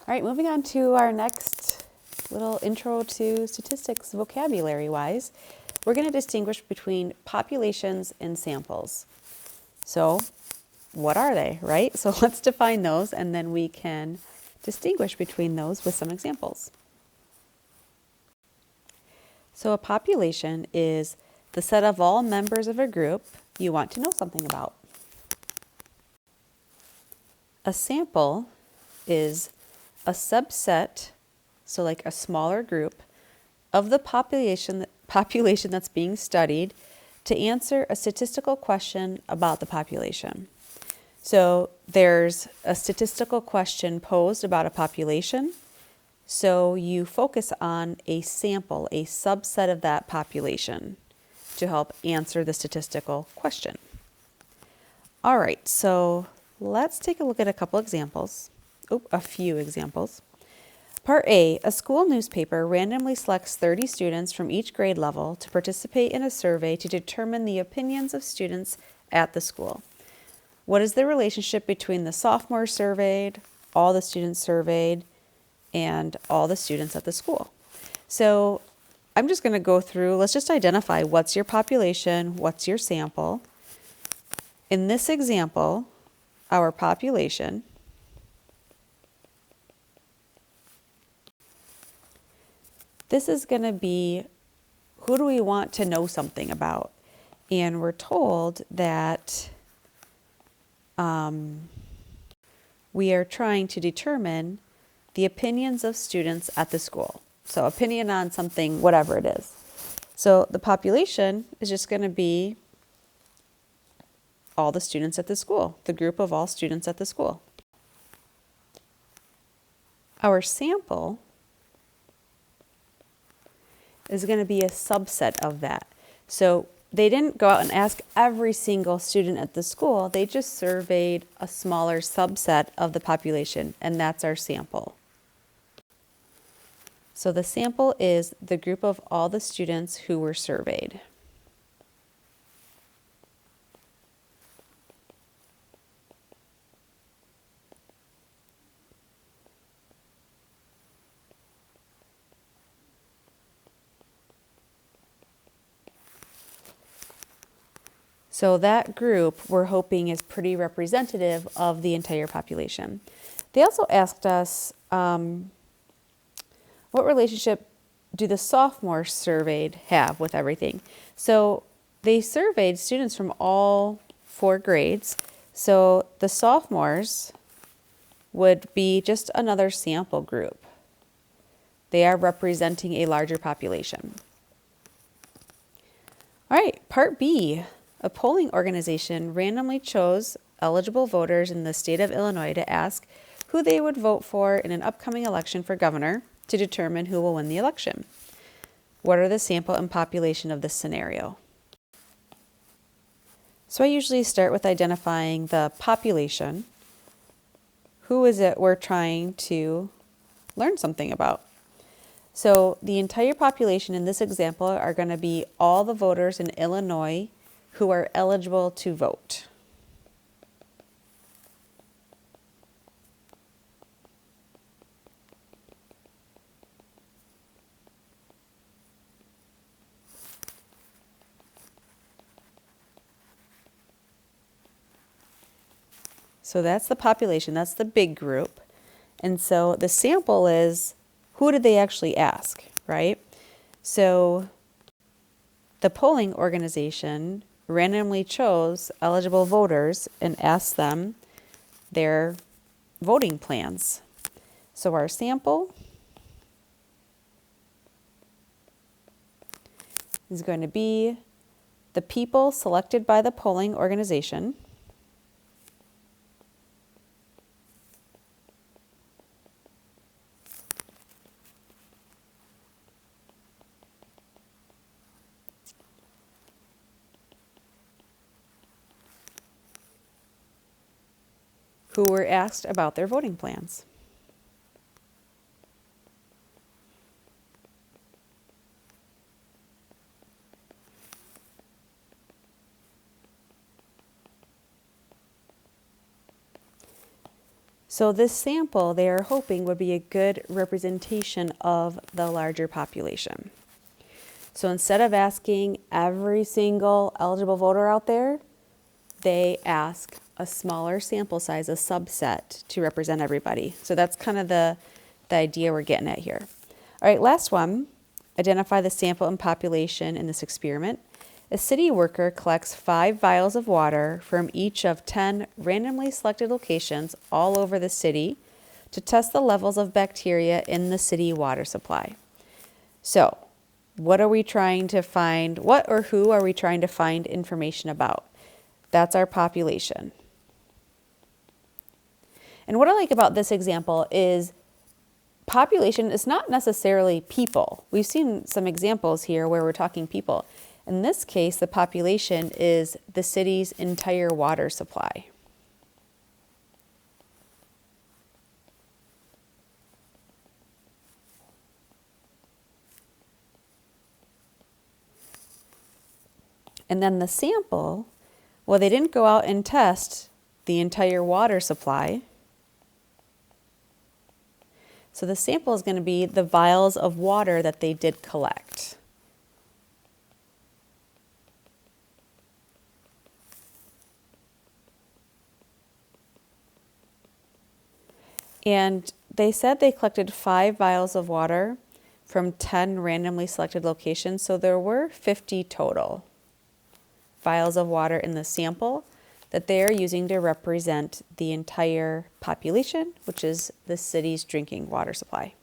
All right, moving on to our next little intro to statistics vocabulary-wise. We're going to distinguish between populations and samples. So what are they, right? So let's define those and then we can distinguish between those with some examples. So a population is the set of all members of a group you want to know something about. A sample is a subset, so like a smaller group, of the population that's being studied to answer a statistical question about the population. So there's a statistical question posed about a population, so you focus on a sample, a subset of that population to help answer the statistical question. All right, so let's take a look at a couple examples. A few examples. Part A, a school newspaper randomly selects 30 students from each grade level to participate in a survey to determine the opinions of students at the school. What is the relationship between the sophomores surveyed, all the students surveyed, and all the students at the school? So I'm just going to go through, let's just identify what's your population, what's your sample. In this example, our population this is going to be who do we want to know something about? And we're told that we are trying to determine the opinions of students at the school. So opinion on something, whatever it is. So the population is just going to be all the students at the school, the group of all students at the school. Our sample is going to be a subset of that. So they didn't go out and ask every single student at the school. They just surveyed a smaller subset of the population, and that's our sample. So the sample is the group of all the students who were surveyed. So that group we're hoping is pretty representative of the entire population. They also asked us, what relationship do the sophomores surveyed have with everything? So they surveyed students from all 4 grades. So the sophomores would be just another sample group. They are representing a larger population. All right, part B. A polling organization randomly chose eligible voters in the state of Illinois to ask who they would vote for in an upcoming election for governor to determine who will win the election. What are the sample and population of this scenario? So I usually start with identifying the population. Who is it we're trying to learn something about? So the entire population in this example are going to be all the voters in Illinois who are eligible to vote. So that's the population, that's the big group. And so the sample is who did they actually ask, right? So the polling organization randomly chose eligible voters and asked them their voting plans. So our sample is going to be the people selected by the polling organization who were asked about their voting plans. So this sample they are hoping would be a good representation of the larger population. So instead of asking every single eligible voter out there, they ask a smaller sample size, a subset, to represent everybody. So that's kind of the idea we're getting at here. All right, last one. Identify the sample and population in this experiment. A city worker collects 5 vials of water from each of 10 randomly selected locations all over the city to test the levels of bacteria in the city water supply. So, what are we trying to find? What or who are we trying to find information about? That's our population. And what I like about this example is population is not necessarily people. We've seen some examples here where we're talking people. In this case, the population is the city's entire water supply. And then the sample, well, they didn't go out and test the entire water supply. So the sample is going to be the vials of water that they did collect. And they said they collected 5 vials of water from 10 randomly selected locations, so there were 50 total vials of water in the sample that they are using to represent the entire population, which is the city's drinking water supply.